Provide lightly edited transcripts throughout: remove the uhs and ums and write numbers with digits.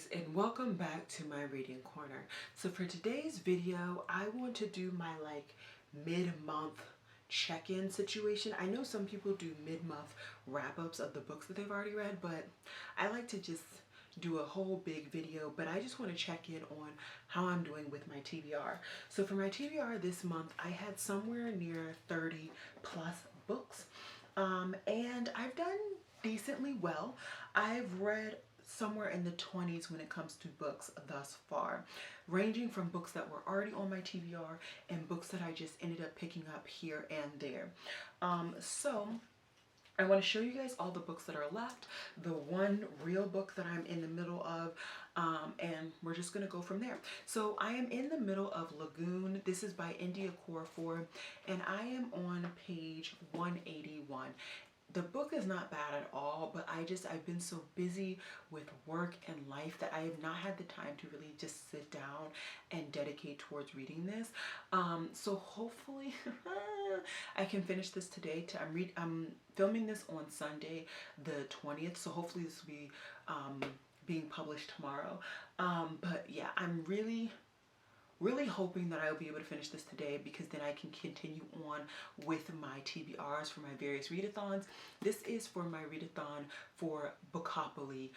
guys, and welcome back to my reading corner. So for today's video, I want to do my mid-month check-in situation. I know some people do mid-month wrap-ups of the books that they've already read, but I like to just do a whole big video, but I just want to check in on how I'm doing with my TBR. So for my TBR this month, I had somewhere near 30 plus books, and I've done decently well. I've read somewhere in the 20s when it comes to books thus far, ranging from books that were already on my TBR and books that I just ended up picking up here and there. So I want to show you guys all the books that are left, the one real book that I'm in the middle of, and we're just going to go from there. So I am in the middle of Lagoon. This is by India Corafor, and I am on page 181. The book is not bad at all, but I've been so busy with work and life that I have not had the time to really just sit down and dedicate towards reading this. So hopefully I can finish this today. I'm filming this on Sunday the 20th, so hopefully this will be being published tomorrow. But yeah, I'm really hoping that I'll be able to finish this today, because then I can continue on with my TBRs for my various readathons. This is for my readathon for Bookopoly,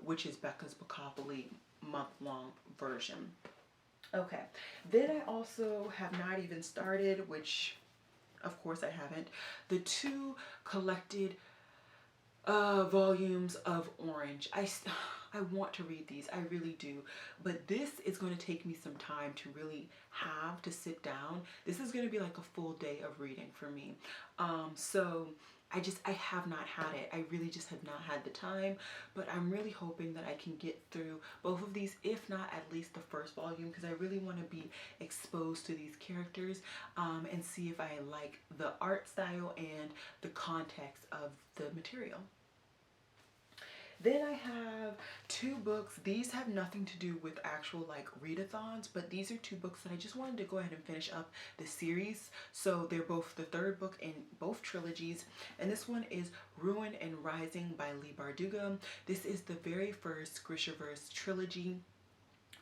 which is Becca's Bookopoly month-long version. Okay, then I also have not even started, which of course I haven't, the two collected volumes of Orange. I want to read these, I really do, but this is going to take me some time to really have to sit down. This is going to be like a full day of reading for me. So I have not had it. I really just have not had the time, but I'm really hoping that I can get through both of these, if not at least the first volume, because I really want to be exposed to these characters and see if I like the art style and the context of the material. Then I have two books. These have nothing to do with actual readathons, but these are two books that I just wanted to go ahead and finish up the series. So they're both the third book in both trilogies, and this one is Ruin and Rising by Leigh Bardugo. This is the very first Grishaverse trilogy.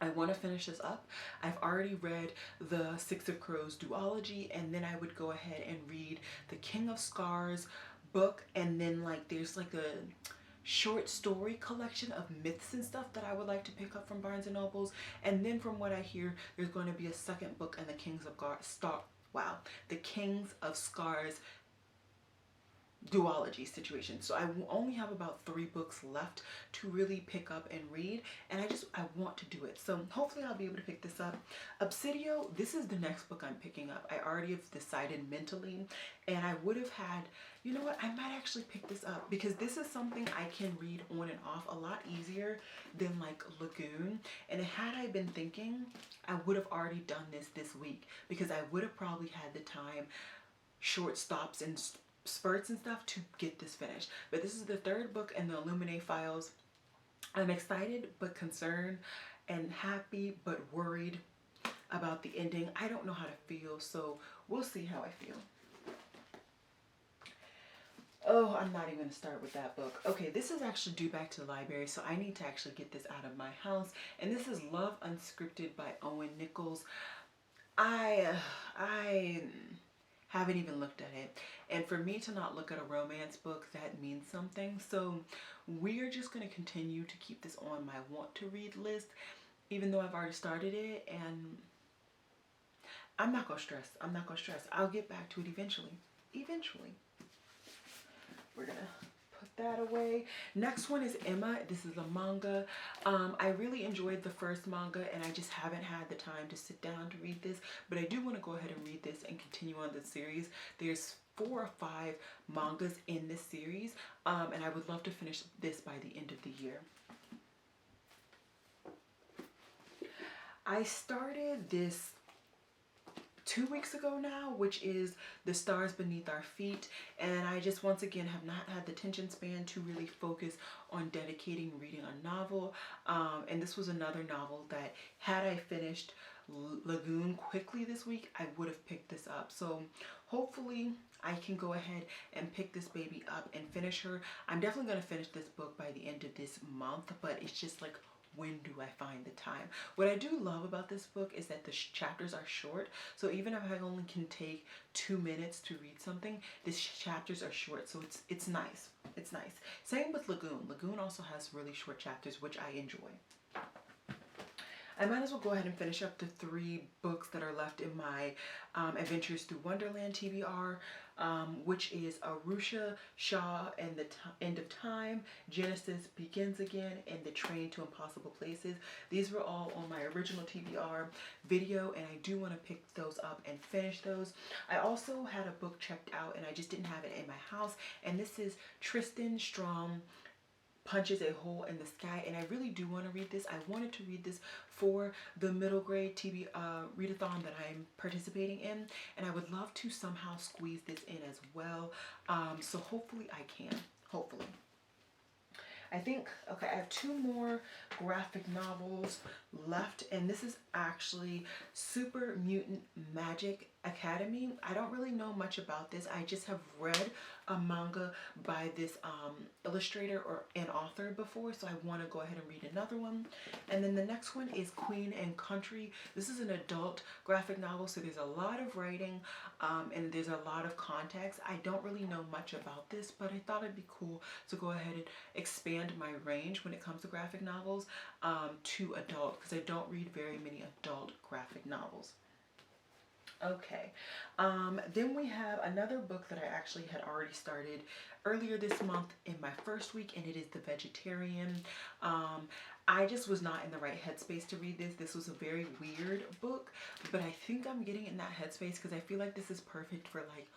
I want to finish this up. I've already read the Six of Crows duology, and then I would go ahead and read the King of Scars book, and then there's a short story collection of myths and stuff that I would like to pick up from Barnes & Nobles. And then from what I hear, there's going to be a second book in the Kings of Scars duology situation. So I only have about 3 books left to really pick up and read, and I want to do it. So hopefully I'll be able to pick this up. Obsidio, this is the next book I'm picking up. I already have decided mentally, and I would have had, you know what, I might actually pick this up, because this is something I can read on and off a lot easier than Lagoon. And had I been thinking, I would have already done this week, because I would have probably had the time, short stops and spurts and stuff, to get this finished. But this is the third book in the Illuminae files. I'm excited but concerned, and happy but worried about the ending. I don't know how to feel, so we'll see how I feel. Oh, I'm not even going to start with that book. Okay, this is actually due back to the library, so I need to actually get this out of my house. And this is Love Unscripted by Owen Nichols. I haven't even looked at it, and for me to not look at a romance book, that means something. So we're just going to continue to keep this on my want to read list, even though I've already started it, and I'm not going to stress. I'll get back to it eventually. We're gonna put that away. Next one is Emma. This is a manga. I really enjoyed the first manga, and I just haven't had the time to sit down to read this, but I do want to go ahead and read this and continue on the series. There's 4 or 5 mangas in this series, and I would love to finish this by the end of the year. I started this 2 weeks ago now, which is The Stars Beneath Our Feet, and I just once again have not had the attention span to really focus on dedicating reading a novel, and this was another novel that, had I finished Lagoon quickly this week, I would have picked this up. So hopefully I can go ahead and pick this baby up and finish her. I'm definitely going to finish this book by the end of this month, but it's just when do I find the time? What I do love about this book is that the chapters are short. So even if I only can take 2 minutes to read something, these chapters are short. So it's nice. It's nice. Same with Lagoon. Lagoon also has really short chapters, which I enjoy. I might as well go ahead and finish up the 3 books that are left in my Adventures Through Wonderland TBR, which is Arusha Shaw and the End of Time, Genesis Begins Again, and The Train to Impossible Places. These were all on my original TBR video, and I do want to pick those up and finish those. I also had a book checked out, and I just didn't have it in my house, and this is Tristan Strong Punches a Hole in the Sky, and I really do want to read this. I wanted to read this for the middle grade readathon that I'm participating in, and I would love to somehow squeeze this in as well. So hopefully I can. Hopefully. I think, okay, I have 2 more graphic novels left, and this is actually Super Mutant Magic Academy. I don't really know much about this. I just have read a manga by this illustrator or an author before, so I want to go ahead and read another one. And then the next one is Queen and Country. This is an adult graphic novel, so there's a lot of writing and there's a lot of context. I don't really know much about this, but I thought it'd be cool to go ahead and expand my range when it comes to graphic novels to adult, because I don't read very many adult graphic novels. Okay, then we have another book that I actually had already started earlier this month in my first week, and it is The Vegetarian. I just was not in the right headspace to read this. This was a very weird book, but I think I'm getting in that headspace because I feel like this is perfect for like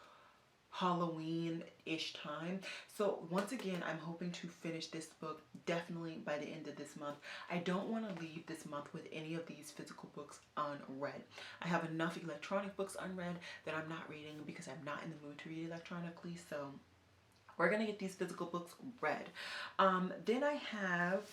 Halloween-ish time. So once again, I'm hoping to finish this book definitely by the end of this month. I don't want to leave this month with any of these physical books unread. I have enough electronic books unread that I'm not reading because I'm not in the mood to read electronically. So we're going to get these physical books read. Then I have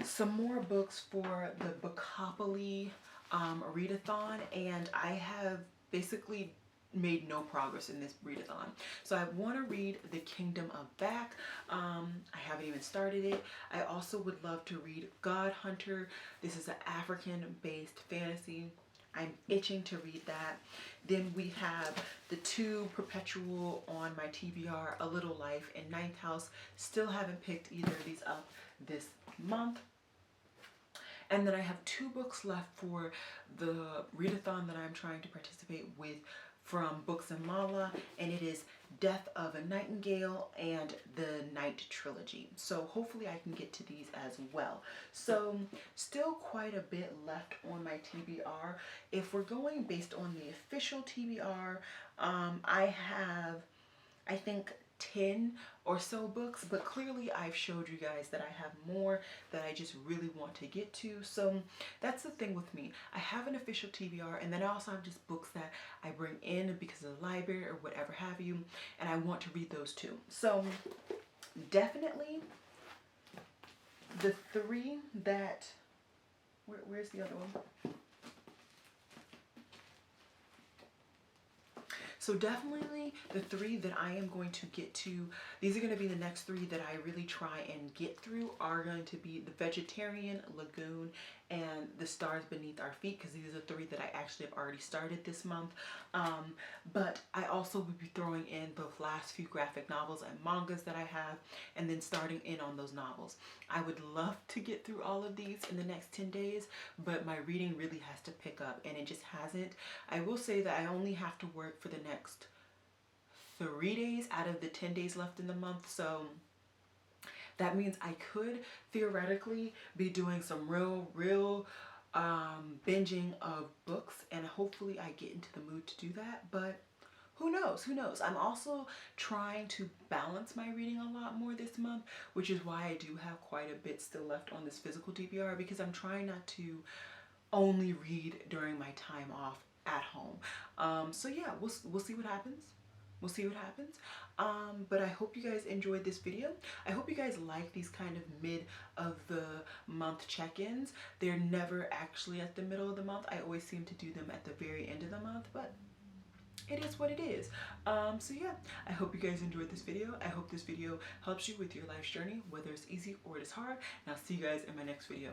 some more books for the Bookopoly readathon, and I have basically made no progress in this readathon. So I want to read The Kingdom of Back. I haven't even started it. I also would love to read God Hunter. This is an African-based fantasy. I'm itching to read that. Then we have the 2 perpetual on my TBR, A Little Life and Ninth House. Still haven't picked either of these up this month. And then I have 2 books left for the readathon that I'm trying to participate with from Books and Mala, and it is Death of a Nightingale and the Night Trilogy. So hopefully I can get to these as well. So still quite a bit left on my TBR. If we're going based on the official TBR, I have, I think, 10 or so books, but clearly I've showed you guys that I have more that I just really want to get to. So that's the thing with me. I have an official TBR, and then I also have just books that I bring in because of the library or whatever have you, and I want to read those too. So definitely the 3 that, where's the other one? So definitely the 3 that I am going to get to, these are going to be the next 3 that I really try and get through, are going to be The Vegetarian, Lagoon, and The Stars Beneath Our Feet, because these are 3 that I actually have already started this month. But I also will be throwing in the last few graphic novels and mangas that I have, and then starting in on those novels. I would love to get through all of these in the next 10 days, but my reading really has to pick up, and it just hasn't. I will say that I only have to work for the next 3 days out of the 10 days left in the month, so that means I could theoretically be doing some real binging of books, and hopefully I get into the mood to do that, but who knows? Who knows? I'm also trying to balance my reading a lot more this month, which is why I do have quite a bit still left on this physical TBR, because I'm trying not to only read during my time off at home. So yeah, we'll see what happens. We'll see what happens. But I hope you guys enjoyed this video. I hope you guys like these kind of mid of the month check-ins. They're never actually at the middle of the month. I always seem to do them at the very end of the month, but it is what it is. So yeah, I hope you guys enjoyed this video. I hope this video helps you with your life's journey, whether it's easy or it is hard. And I'll see you guys in my next video.